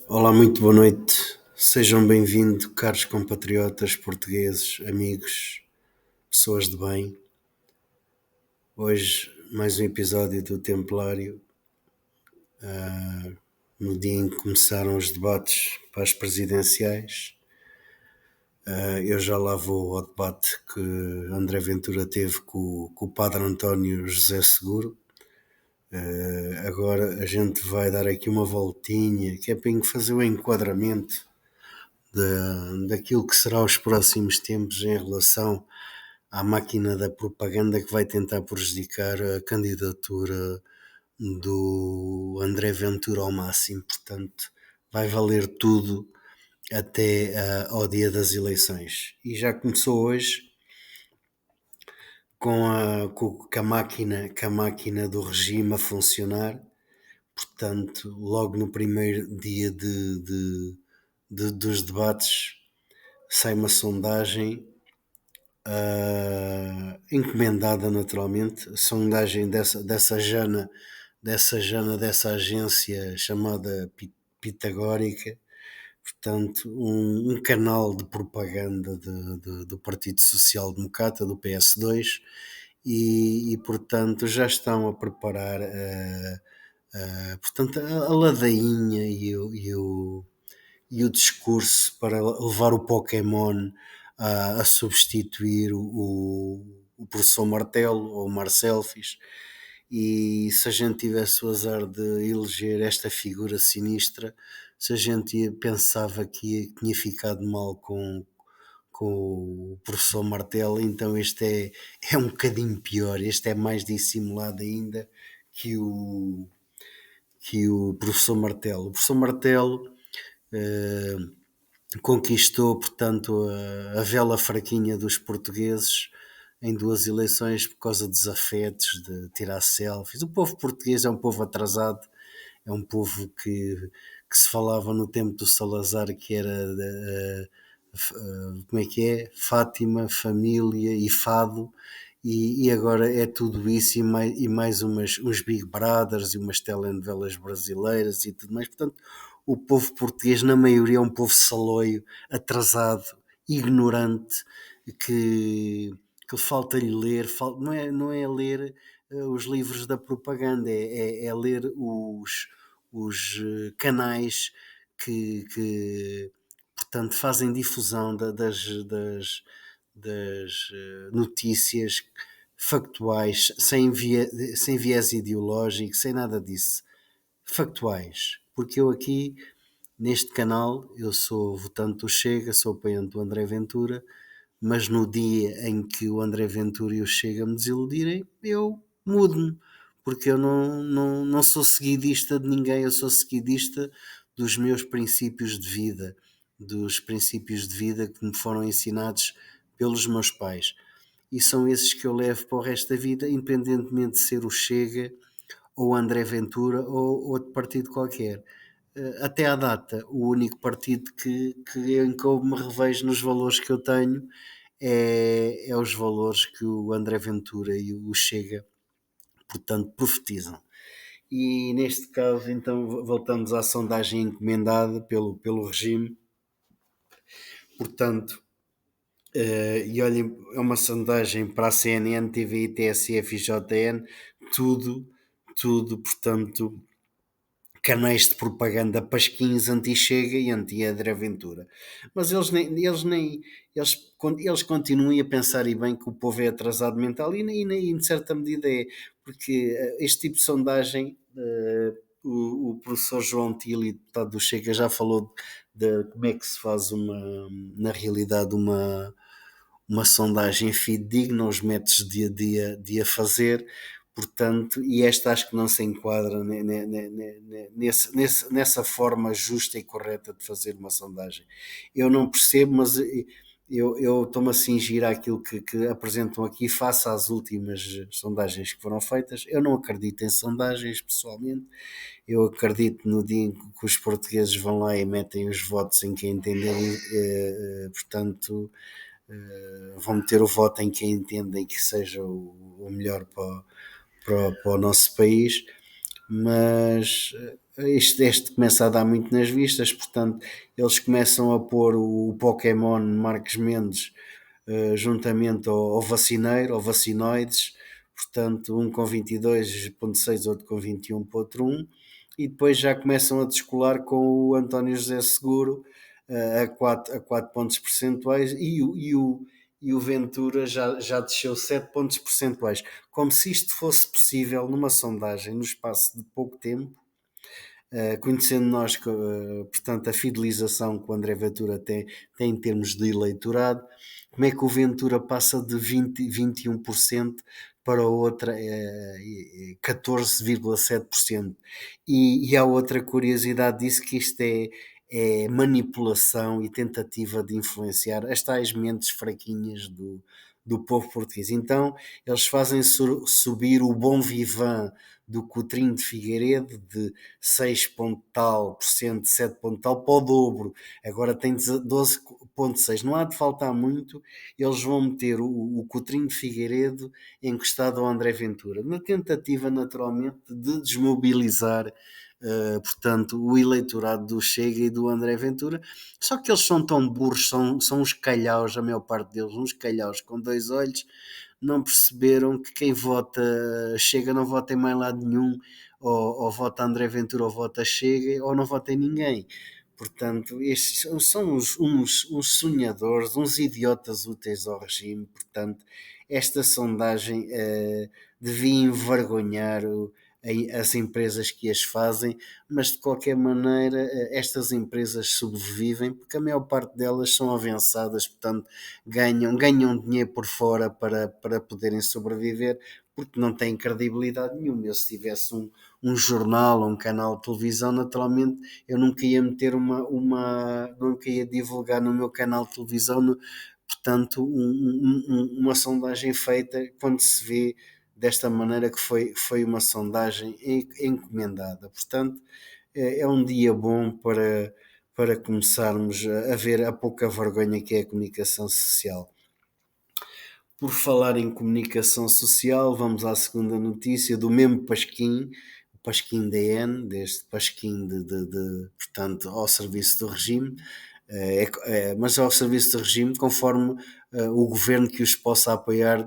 Olá, muito boa noite. Sejam bem-vindos, caros compatriotas portugueses, amigos, pessoas de bem. Hoje, mais um episódio do Templário, no dia em que começaram os debates para as presidenciais. Eu já lá vou ao debate que André Ventura teve com o padre António José Seguro. Agora a gente vai dar aqui uma voltinha, que é para fazer o enquadramento daquilo que será os próximos tempos em relação à máquina da propaganda que vai tentar prejudicar a candidatura do André Ventura ao máximo. Portanto, vai valer tudo até ao dia das eleições. E já começou hoje com a máquina do regime a funcionar. Portanto, logo no primeiro dia dos debates, sai uma sondagem encomendada naturalmente, sondagem dessa agência chamada Pitagórica, portanto um canal de propaganda do Partido Social Democrata, do PS2, e portanto já estão a preparar portanto, a ladainha e o discurso para levar o Pokémon a substituir o professor Martelo ou o Marcelfis. E se a gente tivesse o azar de eleger esta figura sinistra, se a gente pensava que tinha ficado mal com o professor Martelo, então este é um bocadinho pior, este é mais dissimulado ainda que o, que o professor Martelo. O professor Martelo eh, conquistou, portanto, a vela fraquinha dos portugueses em duas eleições por causa dos afetos, de tirar selfies. O povo português é um povo atrasado, é um povo que se falava no tempo do Salazar que era como é que é? Fátima, família e fado. E agora é tudo isso e mais uns Big Brothers e umas telenovelas brasileiras e tudo mais. Portanto, o povo português, na maioria, é um povo saloio, atrasado, ignorante, que, que falta-lhe ler, não é ler os livros da propaganda, é ler os canais que, portanto, fazem difusão das notícias factuais, sem viés ideológico, sem nada disso. Factuais. Porque eu aqui, neste canal, eu sou votante do Chega, sou apoiante do André Ventura, mas no dia em que o André Ventura e o Chega me desiludirem, eu mudo-me, porque eu não sou seguidista de ninguém, eu sou seguidista dos meus princípios de vida, dos princípios de vida que me foram ensinados pelos meus pais. E são esses que eu levo para o resto da vida, independentemente de ser o Chega ou André Ventura ou outro partido qualquer. Até à data, o único partido em que eu me revejo nos valores que eu tenho é os valores que o André Ventura e o Chega, portanto, profetizam. E neste caso, então, voltamos à sondagem encomendada pelo regime. Portanto, e olhem, é uma sondagem para a CNN, TVI, TSF e JN, tudo, tudo, portanto, canais de propaganda pasquins anti-Chega e anti-André Ventura. Mas eles continuam a pensar e bem que o povo é atrasado mental e de certa medida é, porque este tipo de sondagem, o professor João Tili, deputado do Chega, já falou de como é que se faz na realidade, uma sondagem fidedigna, os métodos de a fazer, portanto, e esta acho que não se enquadra nessa forma justa e correta de fazer uma sondagem. Eu não percebo, mas eu estou-me a cingir àquilo que apresentam aqui face às últimas sondagens que foram feitas. Eu não acredito em sondagens, pessoalmente. Eu acredito no dia em que os portugueses vão lá e metem os votos em quem entenderem, portanto, vão meter o voto em quem entendem que seja o melhor para o nosso país. mas este começa a dar muito nas vistas, portanto, eles começam a pôr o Pokémon Marcos Mendes juntamente ao vacineiro, ao vacinoides, portanto, um com 22,6, outro com 21,1, e depois já começam a descolar com o António José Seguro a 4 pontos percentuais e o Ventura já desceu 7 pontos percentuais, como se isto fosse possível numa sondagem no espaço de pouco tempo, conhecendo nós, portanto, a fidelização que o André Ventura tem em termos de eleitorado, como é que o Ventura passa de 21% para outra 14,7%. E há outra curiosidade disso, que isto é manipulação e tentativa de influenciar as tais mentes fraquinhas do povo português. Então, eles fazem subir o bom vivant do Coutrinho de Figueiredo de 6 ponto tal por cento, 7 ponto tal, para o dobro. Agora tem 12,6. Não há de faltar muito, eles vão meter o Coutrinho de Figueiredo encostado ao André Ventura, na tentativa, naturalmente, de desmobilizar portanto, o eleitorado do Chega e do André Ventura. Só que eles são tão burros, são uns calhaus, a maior parte deles, uns calhaus com dois olhos, não perceberam que quem vota Chega não vota em mais lado nenhum, ou vota André Ventura ou vota Chega, ou não vota em ninguém. Portanto, estes são uns sonhadores, uns idiotas úteis ao regime. Portanto, esta sondagem devia envergonhar as empresas que as fazem, mas de qualquer maneira estas empresas sobrevivem porque a maior parte delas são avançadas, portanto ganham dinheiro por fora para poderem sobreviver, porque não têm credibilidade nenhuma. Eu, se tivesse um jornal ou um canal de televisão, naturalmente eu nunca ia meter nunca ia divulgar no meu canal de televisão, portanto, uma sondagem feita quando se vê desta maneira, que foi uma sondagem encomendada. Portanto, é um dia bom para começarmos a ver a pouca vergonha que é a comunicação social. Por falar em comunicação social, vamos à segunda notícia do mesmo Pasquim, o Pasquim DN, deste Pasquim portanto, ao serviço do regime, mas ao serviço do regime conforme o governo que os possa apoiar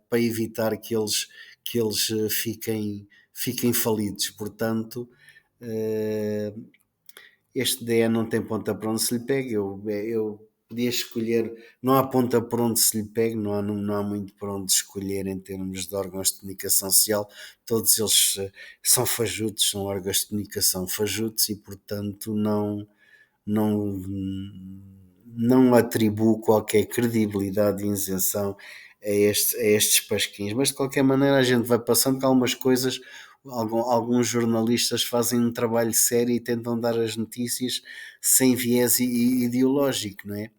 para evitar que eles fiquem falidos. Portanto, este DE não tem ponta para onde se lhe pegue. Eu podia escolher, não há ponta para onde se lhe pegue, não há muito para onde escolher em termos de órgãos de comunicação social. Todos eles são fajutos, são órgãos de comunicação fajutos, e portanto não atribuo qualquer credibilidade e isenção a estes pasquins. Mas de qualquer maneira a gente vai passando, que algumas coisas, alguns jornalistas fazem um trabalho sério e tentam dar as notícias sem viés ideológico, não é?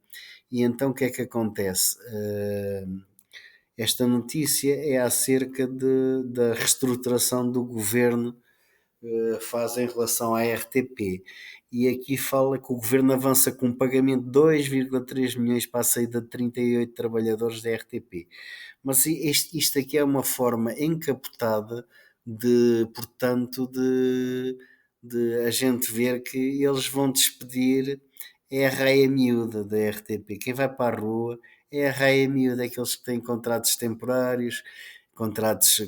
E então o que é que acontece? Esta notícia é acerca da reestruturação do governo faz em relação à RTP. E aqui fala que o governo avança com um pagamento de 2,3 milhões para a saída de 38 trabalhadores da RTP. Mas isto aqui é uma forma encapotada portanto, de a gente ver que eles vão despedir a raia miúda da RTP. Quem vai para a rua é a raia miúda, aqueles que têm contratos temporários, contratos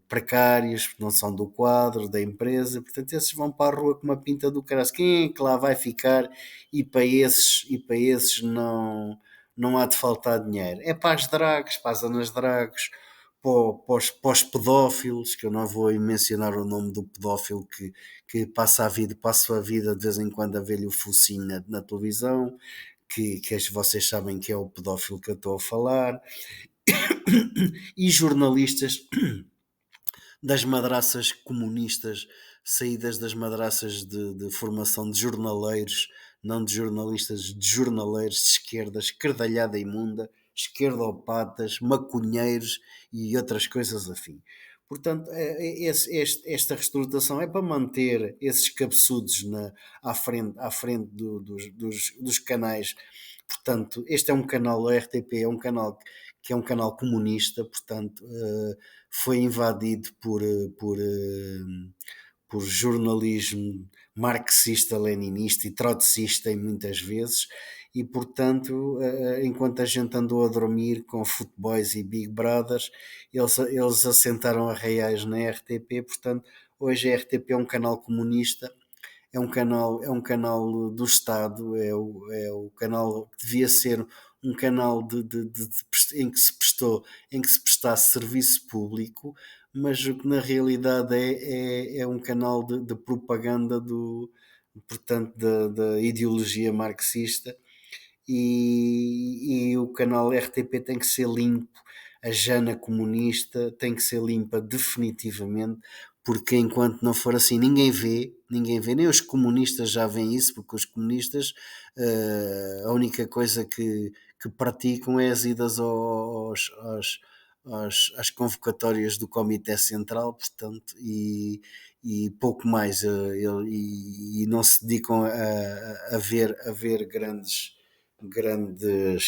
precários, não são do quadro da empresa, portanto esses vão para a rua com uma pinta do caralho. Quem é que lá vai ficar? E para esses não há de faltar dinheiro. É para as dragas, para as zonas dragas, para os pedófilos, que eu não vou mencionar o nome do pedófilo que passa a vida de vez em quando a ver-lhe o focinho na televisão, que vocês sabem que é o pedófilo que eu estou a falar, e jornalistas das madraças comunistas, saídas das madraças de formação de jornaleiros, não de jornalistas, de jornaleiros de esquerda, esquerdalhada imunda, esquerdopatas, maconheiros e outras coisas afim. Portanto, esta reestruturação é para manter esses cabeçudos à frente dos canais. Portanto, este é um canal, a RTP é um canal que é um canal comunista, portanto, foi invadido por jornalismo marxista-leninista e trotskista em muitas vezes, e portanto, enquanto a gente andou a dormir com Footboys e Big Brothers, eles assentaram arraiais na RTP. Portanto, hoje a RTP é um canal comunista, é um canal do Estado, é o canal que devia ser um canal em que se prestasse serviço público, mas o que na realidade é um canal de propaganda portanto, da ideologia marxista. E o canal RTP tem que ser limpo, a Jana comunista tem que ser limpa definitivamente, porque enquanto não for assim, ninguém vê, nem os comunistas já veem isso, porque os comunistas, a única coisa que praticam é as idas às convocatórias do Comitê Central, portanto, e pouco mais, e não se dedicam a ver grandes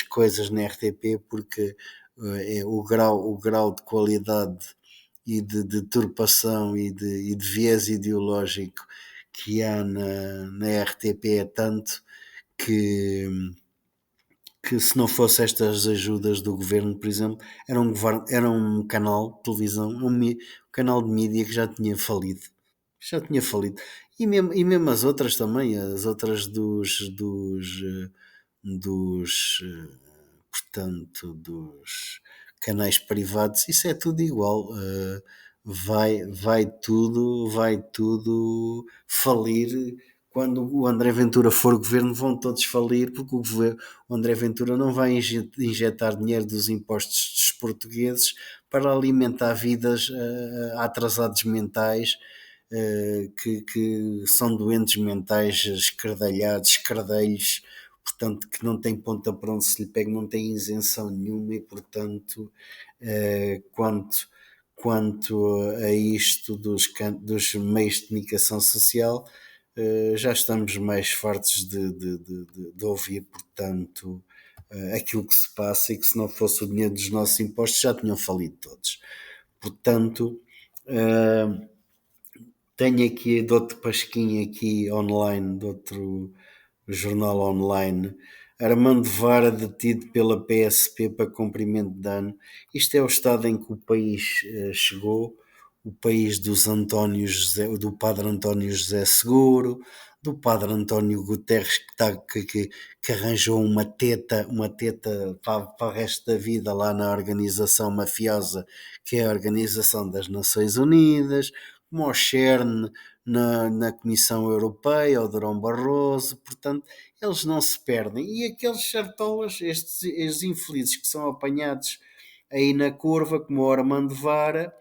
coisas na RTP, porque o grau de qualidade e de deturpação e de viés ideológico que há na RTP é tanto que, que se não fosse estas ajudas do governo, por exemplo, era um canal de televisão, um canal de mídia que já tinha falido. Já tinha falido. E mesmo as outras também, as outras portanto, dos canais privados, isso é tudo igual. Vai tudo falir. Quando o André Ventura for governo, vão todos falir, porque o André Ventura não vai injetar dinheiro dos impostos dos portugueses para alimentar vidas atrasados mentais, que são doentes mentais, escardalhados, escardelhos, portanto, que não tem ponta para onde se lhe pega, não tem isenção nenhuma. E, portanto, quanto a isto dos meios de comunicação social, já estamos mais fartos de ouvir, portanto, aquilo que se passa, e que se não fosse o dinheiro dos nossos impostos já tinham falido todos. Portanto, tenho aqui, dou-te pasquinha aqui online, de outro jornal online: Armando Vara detido pela PSP para cumprimento de dano. Isto é o estado em que o país chegou, o país dos António José, do padre António José Seguro, do padre António Guterres, que arranjou uma teta para o resto da vida lá na organização mafiosa, que é a Organização das Nações Unidas, como o CERN na Comissão Europeia, o Durão Barroso. Portanto, eles não se perdem. E aqueles chartolas, estes infelizes que são apanhados aí na curva, como o Armando Vara,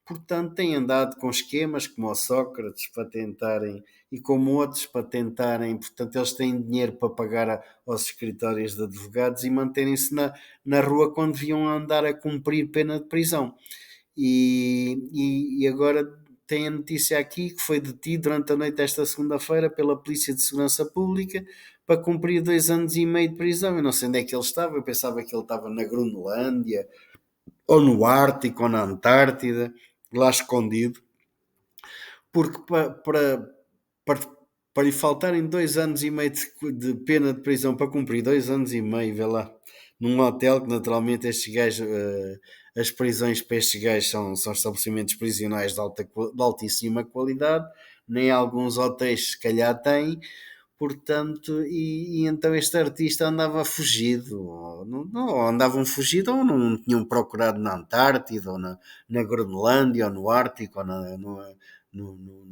portanto, têm andado com esquemas como o Sócrates para tentarem, e como outros para tentarem, portanto, eles têm dinheiro para pagar aos escritórios de advogados e manterem-se na rua, quando deviam andar a cumprir pena de prisão. E agora tem a notícia aqui que foi detido durante a noite desta segunda-feira pela Polícia de Segurança Pública para cumprir 2 anos e meio de prisão. Eu não sei onde é que ele estava, eu pensava que ele estava na Groenlândia, ou no Ártico, ou na Antártida, lá escondido, porque para, para lhe faltarem 2 anos e meio de pena de prisão para cumprir 2 anos e meio, vê lá, num hotel, que naturalmente estes gajos, as prisões para estes gajos são estabelecimentos prisionais de altíssima qualidade, nem alguns hotéis se calhar têm. Portanto, e então este artista andava fugido, ou andavam fugido, ou não tinham procurado na Antártida, ou na Groenlândia, ou no Ártico, ou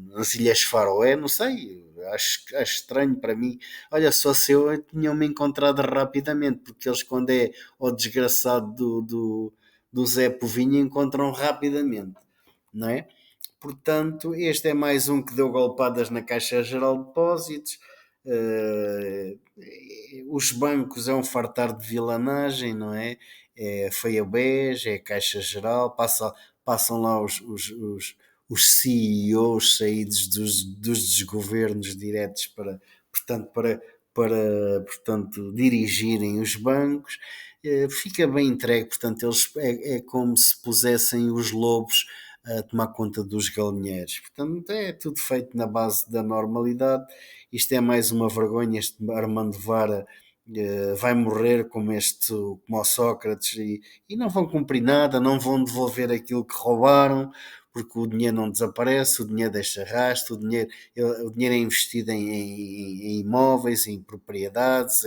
nas Ilhas Faroé, não sei. Acho estranho para mim. Olha, só se eu tinham-me encontrado rapidamente, porque eles, quando é o desgraçado do Zé Povinho, encontram rapidamente, não é? Portanto, este é mais um que deu golpadas na Caixa Geral de Depósitos. Uh, os bancos é um fartar de vilanagem, não é? É a FEABES, é a Caixa Geral, passam lá os CEOs saídos dos desgovernos diretos portanto, para dirigirem os bancos. fica bem entregue, portanto, eles é como se pusessem os lobos a tomar conta dos galinheiros. Portanto, é tudo feito na base da normalidade. Isto é mais uma vergonha, este Armando Vara vai morrer como o Sócrates e não vão cumprir nada, não vão devolver aquilo que roubaram, porque o dinheiro não desaparece, o dinheiro deixa rastro, o dinheiro é investido em imóveis, em propriedades,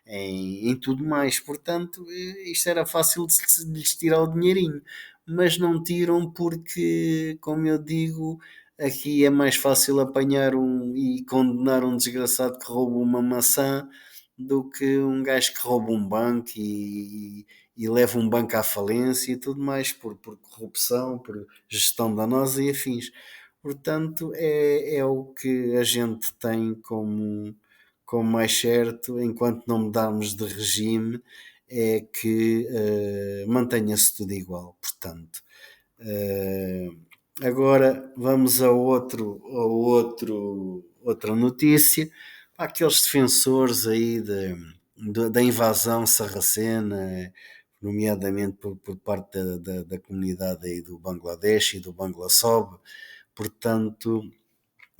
em tudo mais. Portanto, isto era fácil de lhes tirar o dinheirinho, mas não tiram porque, como eu digo, aqui é mais fácil apanhar e condenar um desgraçado que rouba uma maçã do que um gajo que rouba um banco e leva um banco à falência e tudo mais por corrupção, por gestão danosa e afins. Portanto, é o que a gente tem como mais certo, enquanto não mudarmos de regime, é que mantenha-se tudo igual. Portanto, eh, agora vamos outra notícia. Para aqueles defensores aí da invasão sarracena, nomeadamente por parte da comunidade aí do Bangladesh e do Bangladesh, portanto,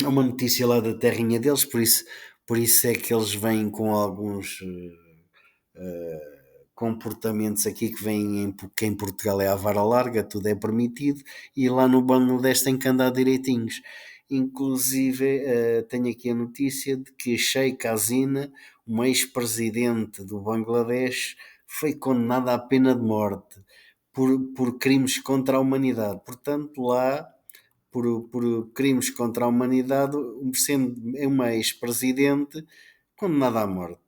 é uma notícia lá da terrinha deles, por isso é que eles vêm com alguns comportamentos aqui que vêm que em Portugal é à vara larga, tudo é permitido, e lá no Bangladesh tem que andar direitinhos. Inclusive, tenho aqui a notícia de que Sheikh Hasina, uma ex-presidente do Bangladesh, foi condenada à pena de morte por crimes contra a humanidade. Portanto, lá por crimes contra a humanidade, sendo uma ex-presidente condenada à morte.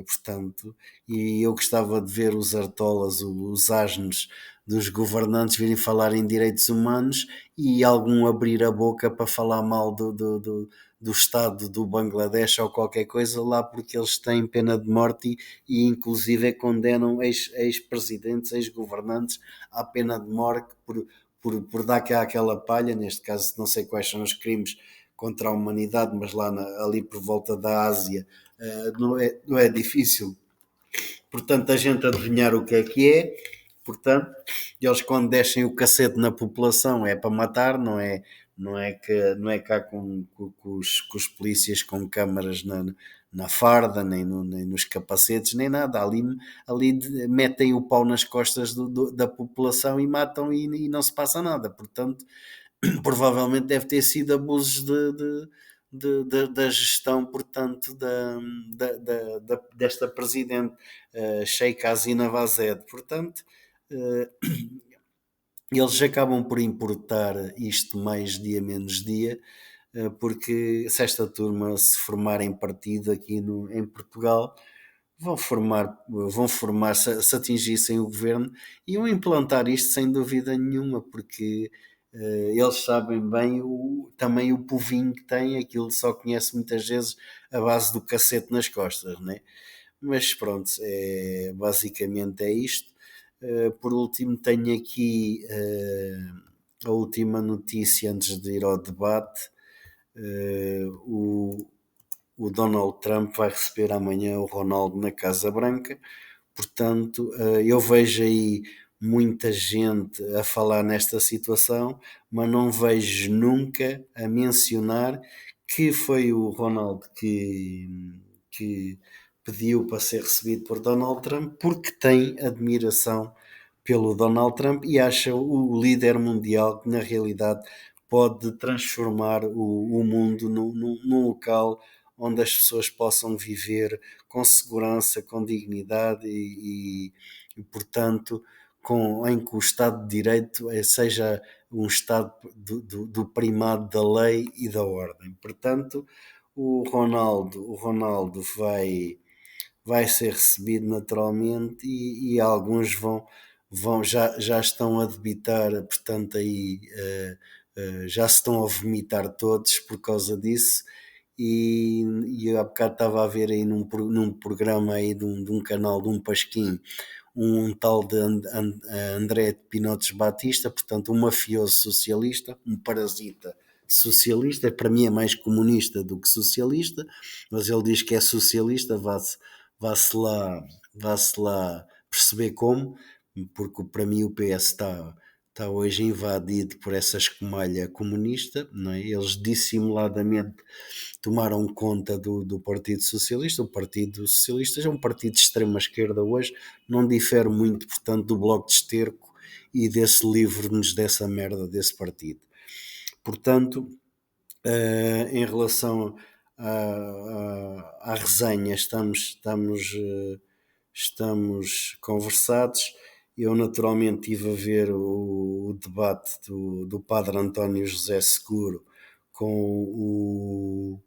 Portanto, e eu gostava de ver os artolas, os asnos dos governantes virem falar em direitos humanos e algum abrir a boca para falar mal do Estado do Bangladesh ou qualquer coisa lá, porque eles têm pena de morte e inclusive condenam ex-presidentes, ex-governantes à pena de morte por dar cá aquela palha. Neste caso não sei quais são os crimes contra a humanidade, mas lá ali por volta da Ásia não é difícil, portanto, a gente adivinhar o que é. Portanto, eles quando deixem o cacete na população é para matar, não é cá com os polícias com câmaras na farda, nem nos capacetes, nem nada. Ali metem o pau nas costas da população e matam e não se passa nada. Portanto, provavelmente deve ter sido abusos da gestão, portanto, desta presidente, Sheikh Hasina Wazed. Portanto, uh, eles acabam por importar isto mais dia menos dia, porque se esta turma se formar em partido aqui em Portugal, vão formar se atingissem o governo, iam implantar isto sem dúvida nenhuma, porque eles sabem bem também o povinho que tem, aquilo só conhece muitas vezes a base do cacete nas costas, né? Mas pronto, basicamente é isto. Por último, tenho aqui a última notícia antes de ir ao debate. O Donald Trump vai receber amanhã o Ronaldo na Casa Branca. Portanto, eu vejo aí muita gente a falar nesta situação, mas não vejo nunca a mencionar que foi o Ronaldo que pediu para ser recebido por Donald Trump, porque tem admiração pelo Donald Trump e acha o líder mundial que na realidade pode transformar o mundo num local onde as pessoas possam viver com segurança, com dignidade portanto, em que o Estado de Direito seja um Estado do primado da lei e da ordem. Portanto, o Ronaldo vai ser recebido naturalmente e alguns já estão a debitar, portanto, aí já se estão a vomitar todos por causa disso. E há bocado estava a ver aí num programa aí de um canal de um pasquim, um tal de André Pinotes Batista, portanto um mafioso socialista, um parasita socialista, para mim é mais comunista do que socialista, mas ele diz que é socialista, vá-se lá perceber como, porque para mim o PS está hoje invadido por essa escumalha comunista, não é? Eles dissimuladamente tomaram conta do Partido Socialista. O Partido Socialista é um partido de extrema-esquerda hoje, não difere muito, portanto, do Bloco de Esterco e desse livro-nos dessa merda desse partido. Portanto, em relação à resenha, estamos conversados. Eu naturalmente estive a ver o debate do padre António José Seguro com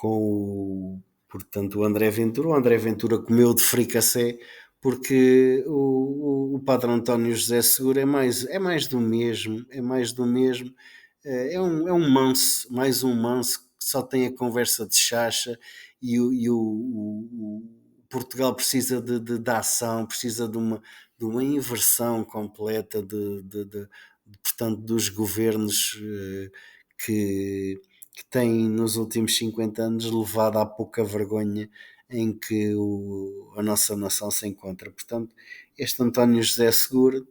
o, portanto, o André Ventura. O André Ventura comeu de fricassé, porque o padre António José Seguro é mais do mesmo, é um manso, mais um manso que só tem a conversa de chacha, e o Portugal precisa de ação, precisa de uma inversão completa portanto, dos governos que, que têm nos últimos 50 anos levado à pouca vergonha em que a nossa nação se encontra. Portanto, este António José Seguro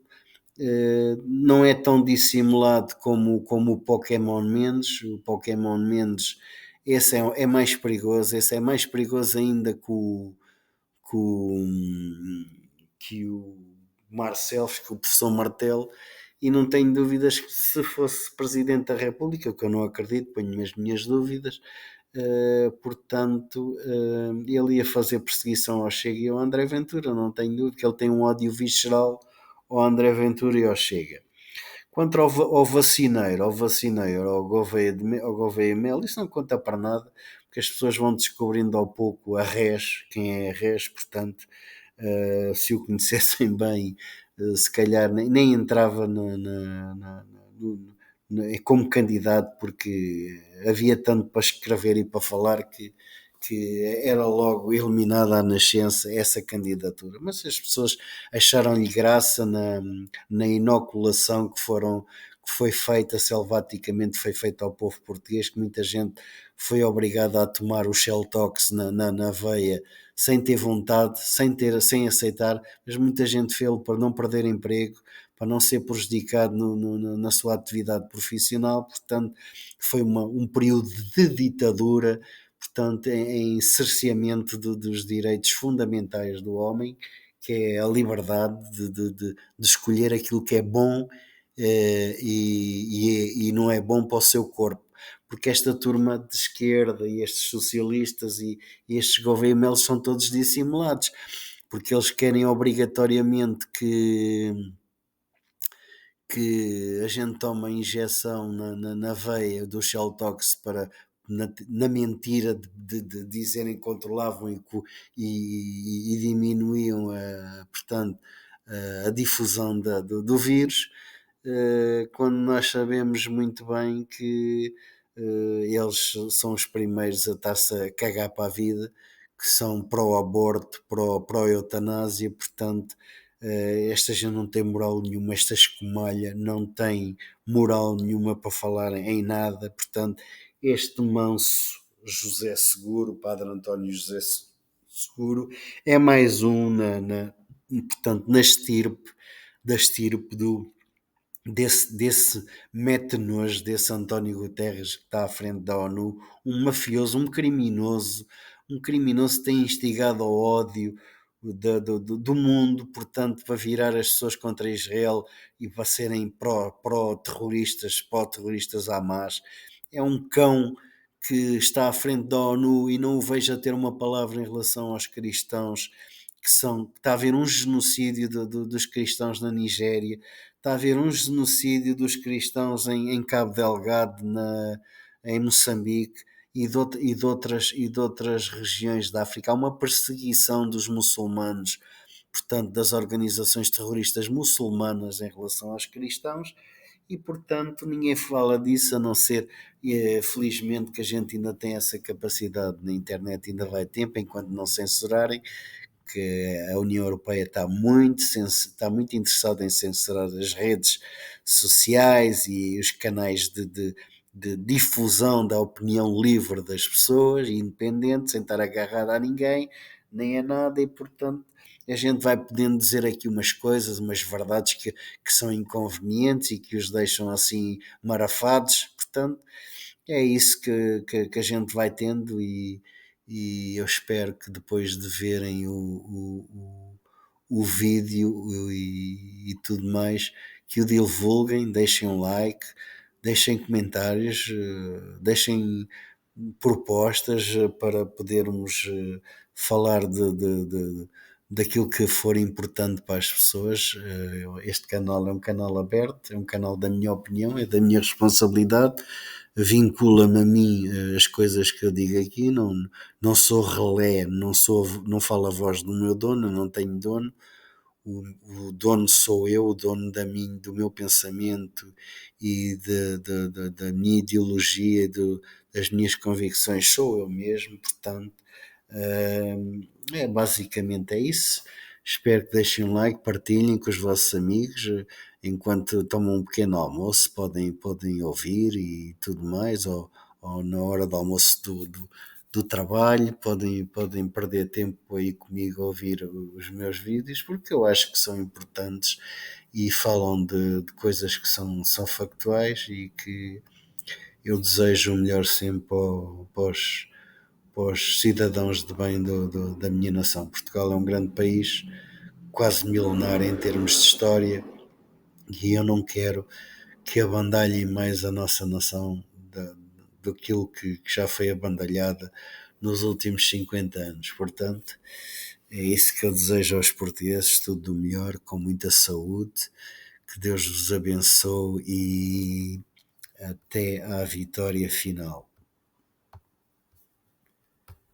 não é tão dissimulado como o Pokémon Mendes. O Pokémon Mendes, esse é mais perigoso, esse é mais perigoso ainda que o, que o Marcelo, que o professor Martelo, e não tenho dúvidas que se fosse Presidente da República, que eu não acredito, ponho as minhas dúvidas, portanto, ele ia fazer perseguição ao Chega e ao André Ventura, não tenho dúvida que ele tem um ódio visceral ao André Ventura e ao Chega. Quanto ao vacineiro, ao Gouveia Mel, isso não conta para nada, porque as pessoas vão descobrindo ao pouco a res, quem é a res, portanto, se o conhecessem bem, se calhar nem entrava como candidato, porque havia tanto para escrever e para falar que era logo eliminada à nascença essa candidatura. Mas as pessoas acharam-lhe graça na inoculação que foi feita selvaticamente, foi feita ao povo português, que muita gente foi obrigada a tomar o Shelltox na veia sem ter vontade, sem aceitar, mas muita gente fez para não perder emprego, para não ser prejudicado na sua atividade profissional. Portanto, foi um período de ditadura, portanto, em cerceamento dos direitos fundamentais do homem, que é a liberdade de escolher aquilo que é bom, e não é bom para o seu corpo. Porque esta turma de esquerda e estes socialistas e estes governos são todos dissimulados, porque eles querem obrigatoriamente que a gente toma a injeção na veia do Shelltox para, na mentira de dizerem que controlavam e diminuíam portanto, a difusão do vírus, quando nós sabemos muito bem que eles são os primeiros a estar-se a cagar para a vida, que são pró-aborto, pró-eutanásia. Portanto, esta gente não tem moral nenhuma, esta escumalha não tem moral nenhuma para falar em nada. Portanto, este manso José Seguro, Padre António José Seguro, é mais um portanto, da estirpe desse mete-nojo, desse António Guterres, que está à frente da ONU, um mafioso, um criminoso que tem instigado ao ódio do mundo, portanto, para virar as pessoas contra Israel e para serem pró-terroristas Hamas. É um cão que está à frente da ONU, e não o vejo a ter uma palavra em relação aos cristãos, que está a haver um genocídio dos cristãos na Nigéria, está a haver um genocídio dos cristãos em Cabo Delgado, em Moçambique, e de outras regiões da África. Há uma perseguição dos muçulmanos, portanto, das organizações terroristas muçulmanas em relação aos cristãos, e portanto ninguém fala disso, a não ser, felizmente, que a gente ainda tem essa capacidade na internet, ainda vai tempo, enquanto não censurarem, que a União Europeia está muito interessada em censurar as redes sociais e os canais de difusão da opinião livre das pessoas, independente, sem estar agarrada a ninguém, nem a nada. E portanto a gente vai podendo dizer aqui umas coisas, umas verdades que são inconvenientes e que os deixam assim marafados, portanto, é isso que a gente vai tendo e eu espero que depois de verem o vídeo e tudo mais, que o divulguem, deixem um like, deixem comentários, deixem propostas para podermos falar daquilo que for importante para as pessoas. Este canal é um canal aberto, é um canal da minha opinião, é da minha responsabilidade, vincula-me a mim as coisas que eu digo aqui, não sou relé, não falo a voz do meu dono, não tenho dono, o dono sou eu, o dono do meu pensamento e da minha ideologia, das minhas convicções, sou eu mesmo, portanto, basicamente é isso. Espero que deixem um like, partilhem com os vossos amigos, enquanto tomam um pequeno almoço, podem ouvir e tudo mais, ou na hora do almoço do trabalho, podem perder tempo aí comigo a ouvir os meus vídeos, porque eu acho que são importantes e falam de coisas que são factuais e que eu desejo o melhor sempre para os cidadãos de bem da minha nação. Portugal é um grande país, quase milenar em termos de história, e eu não quero que abandalhem mais a nossa nação daquilo que já foi abandalhada nos últimos 50 anos. Portanto, é isso que eu desejo aos portugueses, tudo do melhor, com muita saúde, que Deus vos abençoe e até à vitória final.